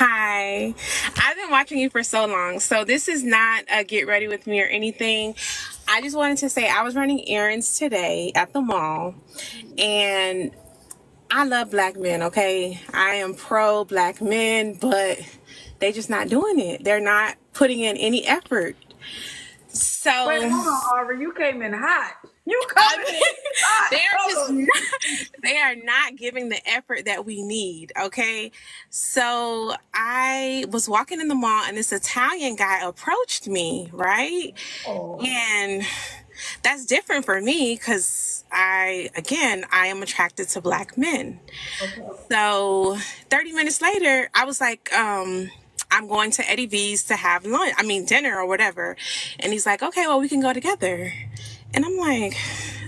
Hi. I've been watching you for so long, so this is not a get ready with me or anything. I just wanted to say I was running errands today at the mall, and I love black men, okay? I am pro black men, but they just not doing it. They're not putting in any effort. Wait, So hold on, Aubrey. You came in hot. You I coming in mean, hot. they're just Hold on. they are not giving the effort that we need, okay? So I was walking in the mall and this Italian guy approached me, right? Oh, And that's different for me because I am attracted to black men. okay. So 30 minutes later, I was like, I'm going to Eddie V's to have lunch, dinner or whatever. And he's like, okay, well, we can go together. And I'm like,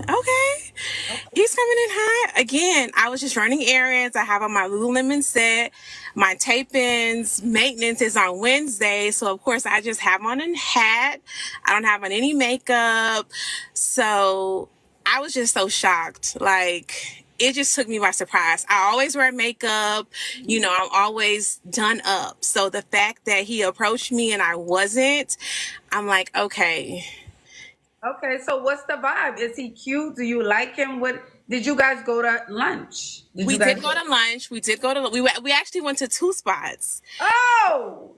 okay. Okay. He's coming in hot. Again, I was just running errands. I have on my Lululemon set. My tape-ins maintenance is on Wednesday. So, of course, I just have on a hat. I don't have on any makeup. So I was just so shocked. Like, it just took me by surprise. I always wear makeup. I'm always done up. So the fact that he approached me and I wasn't, I'm like, okay. Okay, so what's the vibe? Is he cute? Do you like him? What did you guys go to lunch? Did We you did guys go to lunch. We actually went to two spots. Oh,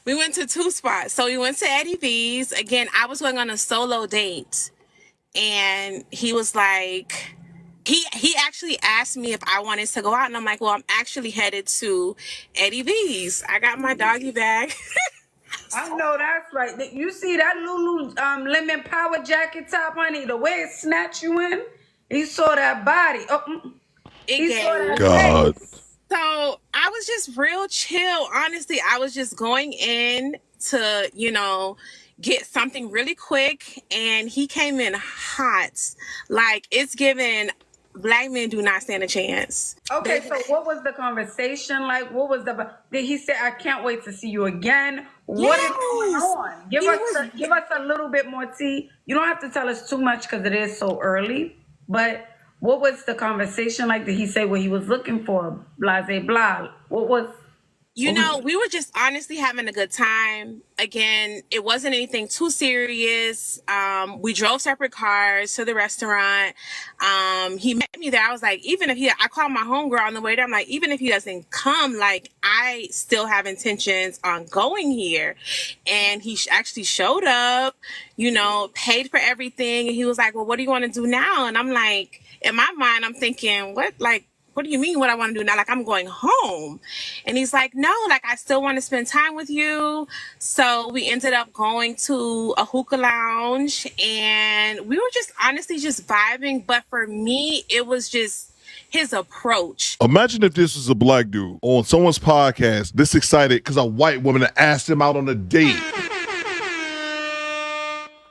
We went to two spots. So we went to Eddie V's. Again, I was going on a solo date, and he was like, he actually asked me if I wanted to go out, and I'm like, well, I'm actually headed to Eddie V's. I got my doggy bag. I know that's right. You see that Lulu lemon power jacket top, honey, the way it snatched you in? He saw that body. It He saw gave. that God. face. So I was just real chill. Honestly, I was just going in to, get something really quick, and he came in hot. Like, it's given black men do not stand a chance. Okay, They, so what was the conversation like? What was did he say, I can't wait to see you again? What is going yes, on? he was. Give us a little bit more tea. You don't have to tell us too much because it is so early, but what was the conversation like? Did he say what he was looking for? Blase blah. We were just honestly having a good time. Again, it wasn't anything too serious. We drove separate cars to the restaurant. He met me there. I was like, I called my homegirl on the way there. I'm like, even if he doesn't come, like, I still have intentions on going here. And he actually showed up, paid for everything. And he was like, well, what do you want to do now? And I'm like, in my mind, I'm thinking, what do you mean what I want to do now? Like, I'm going home. And he's like, no, like, I still want to spend time with you. So we ended up going to a hookah lounge, and we were just honestly just vibing. But for me, it was just his approach. Imagine if this was a black dude on someone's podcast this excited because a white woman asked him out on a date.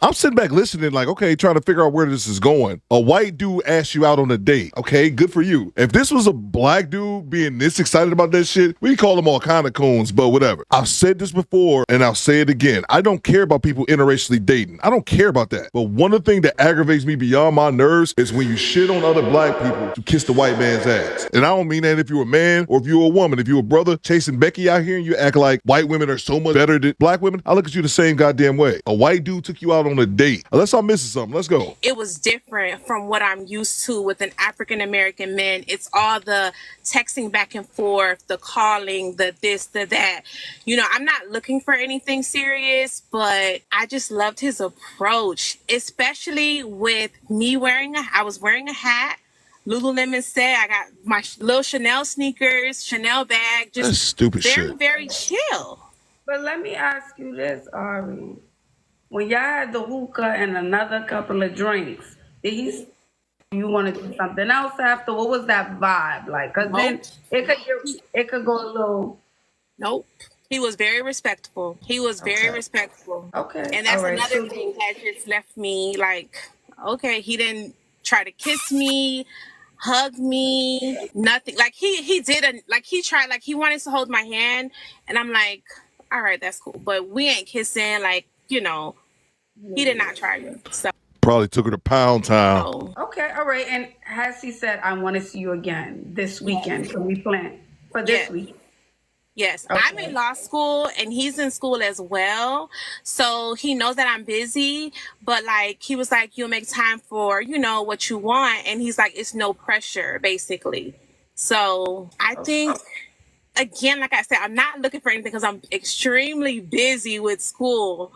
I'm sitting back listening like, okay, trying to figure out where this is going. A white dude asked you out on a date. Okay, good for you. If this was a black dude being this excited about that shit, we call them all kind of coons, but whatever. I've said this before and I'll say it again. I don't care about people interracially dating. I don't care about that. But one of the things that aggravates me beyond my nerves is when you shit on other black people to kiss the white man's ass. And I don't mean that if you're a man or if you're a woman. If you're a brother chasing Becky out here and you act like white women are so much better than black women, I look at you the same goddamn way. A white dude took you out on a date. Unless I'm missing something. Let's go. It was different from what I'm used to with an African American man. It's all the texting back and forth, the calling, the this, the that. I'm not looking for anything serious, but I just loved his approach, especially with me I was wearing a hat. Lululemon set. I got my little Chanel sneakers, Chanel bag. That's Just stupid very, shit. very chill. But let me ask you this, Ari. When y'all had the hookah and another couple of drinks, did he say you want to do something else after? What was that vibe like? Because then Nope. it could go a little. Nope. He was very respectful. He was very Okay. respectful. Okay. And All that's right. another So thing that just left me like, okay, he didn't try to kiss me, hug me, nothing. Like he didn't like he tried like he wanted to hold my hand, and I'm like, all right, that's cool. But we ain't kissing, like, he did not try me. So Probably took her to Pound Town. okay. All right. And has he said, I want to see you again this yes. weekend? Can we plan? for this week? Yes, Okay. I'm in law school and he's in school as well. So he knows that I'm busy, but like he was like, you'll make time for, what you want. And he's like, it's no pressure, basically. So I think, again, like I said, I'm not looking for anything because I'm extremely busy with school.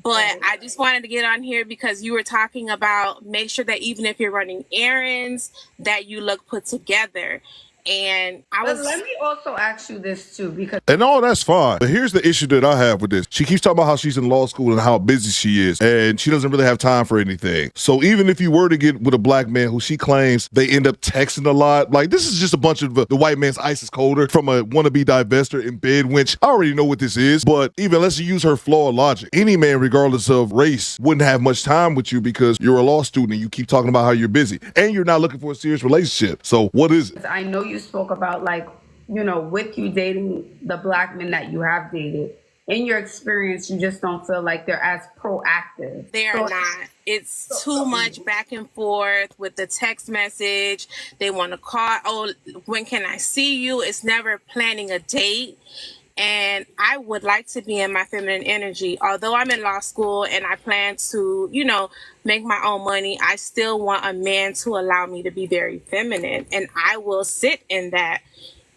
But I just wanted to get on here because you were talking about make sure that even if you're running errands, that you look put together. And But let me also ask you this too, because And all that's fine. But here's the issue that I have with this. She keeps talking about how she's in law school and how busy she is, and she doesn't really have time for anything. So even if you were to get with a black man who she claims they end up texting a lot, like this is just a bunch of the white man's ice is colder from a wannabe divestor in bed, which I already know what this is. But even let's use her flawed logic. Any man, regardless of race, wouldn't have much time with you because you're a law student and you keep talking about how you're busy and you're not looking for a serious relationship. So what is it? I know you spoke about like, with you dating the black men that you have dated, in your experience, you just don't feel like they're as proactive. They are not. It's too much back and forth with the text message. They want to call. Oh, when can I see you? It's never planning a date. And I would like to be in my feminine energy. Although I'm in law school and I plan to, make my own money, I still want a man to allow me to be very feminine. And I will sit in that.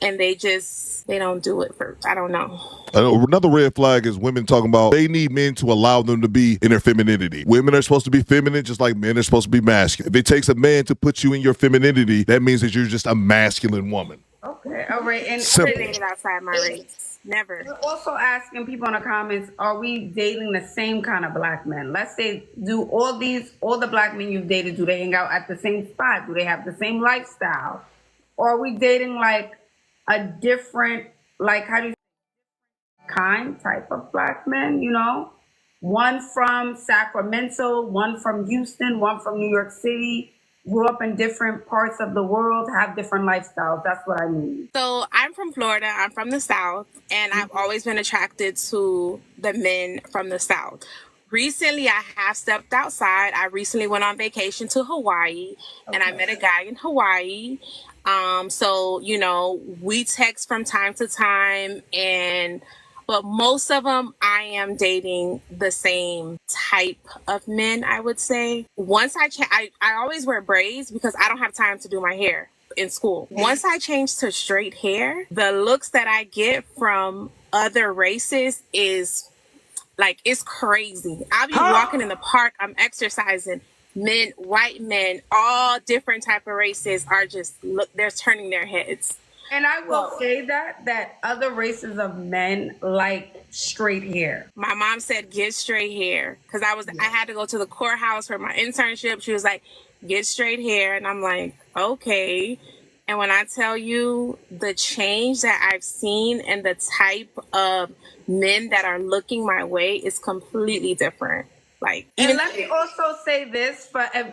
And they don't do it I don't know. Another red flag is women talking about they need men to allow them to be in their femininity. Women are supposed to be feminine just like men are supposed to be masculine. If it takes a man to put you in your femininity, that means that you're just a masculine woman. Okay, all right. And dated outside my race. Never. We're also asking people in the comments, are we dating the same kind of black men? Let's say, do all the black men you've dated, do they hang out at the same spot? Do they have the same lifestyle? Or are we dating like a different, like, how do you say, kind type of black men, One from Sacramento, one from Houston, one from New York City, grew up in different parts of the world, have different lifestyles. That's what I mean. So I'm from Florida. I'm from the South, and I've always been attracted to the men from the South. Recently, I have stepped outside. I recently went on vacation to Hawaii, and I met a guy in Hawaii. So, we text from time to time, but most of them, I am dating the same type of men, I would say. Once I always wear braids because I don't have time to do my hair in school. Once I change to straight hair, the looks that I get from other races is like, it's crazy. I'll be walking in the park, I'm exercising. Men, white men, all different type of races are they're turning their heads. And I will say that other races of men like straight hair. My mom said, get straight hair. Because I had to go to the courthouse for my internship. She was like, get straight hair. And I'm like, okay. And when I tell you the change that I've seen and the type of men that are looking my way is completely different. And let me also say this,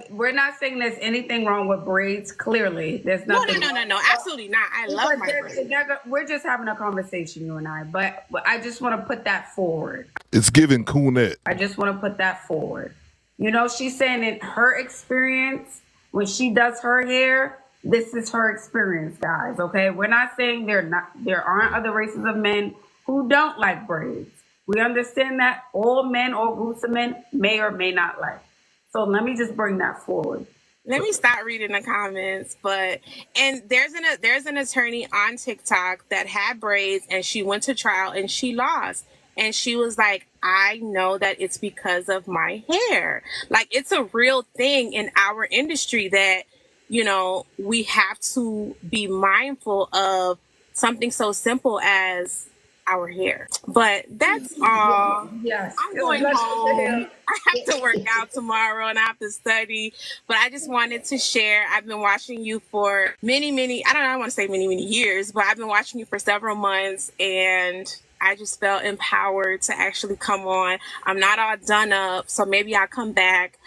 we're not saying there's anything wrong with braids. Clearly, there's nothing. No, absolutely not. I love my braids. We're just having a conversation, you and I. But I just want to put that forward. It's giving coonette. I just want to put that forward. She's saying in her experience, when she does her hair, this is her experience, guys. Okay, we're not saying there aren't other races of men who don't like braids. We understand that all men or groups of men may or may not like. So let me just bring that forward. Let me stop reading the comments. And there's an attorney on TikTok that had braids and she went to trial and she lost. And she was like, I know that it's because of my hair. Like, it's a real thing in our industry that, we have to be mindful of something so simple as our hair. But that's all. Yes. I'm going home. I have to work out tomorrow and I have to study. But I just wanted to share. I've been watching you for many, I don't want to say many years, but I've been watching you for several months and I just felt empowered to actually come on. I'm not all done up, so maybe I'll come back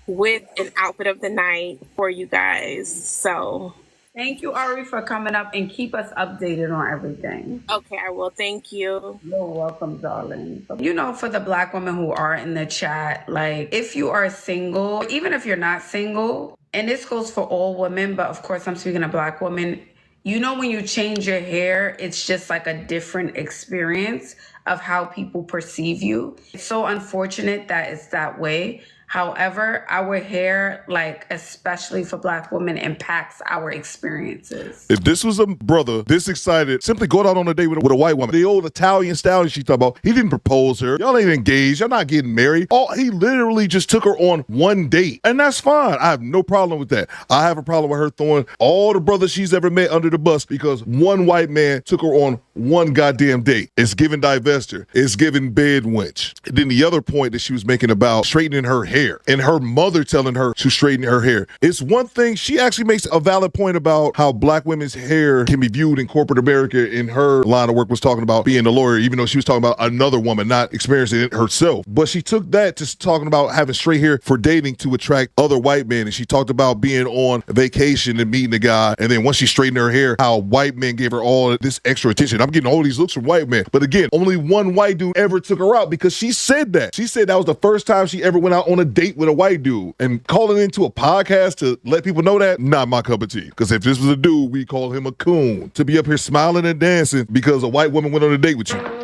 with an outfit of the night for you guys. So thank you, Ari, for coming up and keep us updated on everything. Okay, I will. Thank you. You're welcome, darling. For the black women who are in the chat, like, if you are single, even if you're not single, and this goes for all women, but of course I'm speaking of black women, you know, when you change your hair, it's just like a different experience of how people perceive you. It's so unfortunate that it's that way. However, our hair, like especially for Black women, impacts our experiences. If this was a brother this excited, simply going out on a date with a white woman, the old Italian stallion she talked about, he didn't propose her. Y'all ain't engaged. Y'all not getting married. He literally just took her on one date. And that's fine. I have no problem with that. I have a problem with her throwing all the brothers she's ever met under the bus because one white man took her on one goddamn date. It's giving divestor. It's giving bed wench. And then the other point that she was making about straightening her hair and her mother telling her to straighten her hair. It's one thing. She actually makes a valid point about how Black women's hair can be viewed in corporate America. In her line of work was talking about being a lawyer, even though she was talking about another woman, not experiencing it herself. But she took that to talking about having straight hair for dating to attract other white men. And she talked about being on vacation and meeting a guy. And then once she straightened her hair, how white men gave her all this extra attention. I'm getting all these looks from white men. But again, only one white dude ever took her out because she said that. She said that was the first time she ever went out on a date with a white dude. And calling into a podcast to let people know that, not my cup of tea. Because if this was a dude, we call him a coon. To be up here smiling and dancing because a white woman went on a date with you.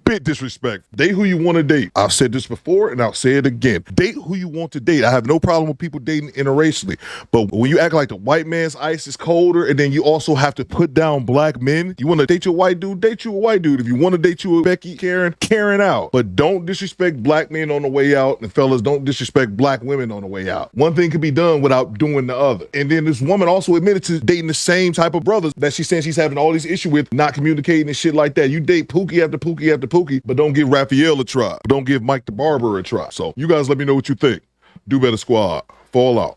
Bit disrespect. Date who you want to date. I've said this before and I'll say it again. Date who you want to date. I have no problem with people dating interracially. But when you act like the white man's ice is colder and then you also have to put down Black men, you want to date your white dude, date you a white dude. If you want to date you a Becky, Karen out. But don't disrespect Black men on the way out. And fellas, don't disrespect Black women on the way out. One thing can be done without doing the other. And then this woman also admitted to dating the same type of brothers that she's saying she's having all these issues with, not communicating and shit like that. You date Pookie after Pookie after Pookie, but don't give Raphael a try. Don't give Mike the Barber a try. So you guys let me know what you think. Do better, squad. Fall out.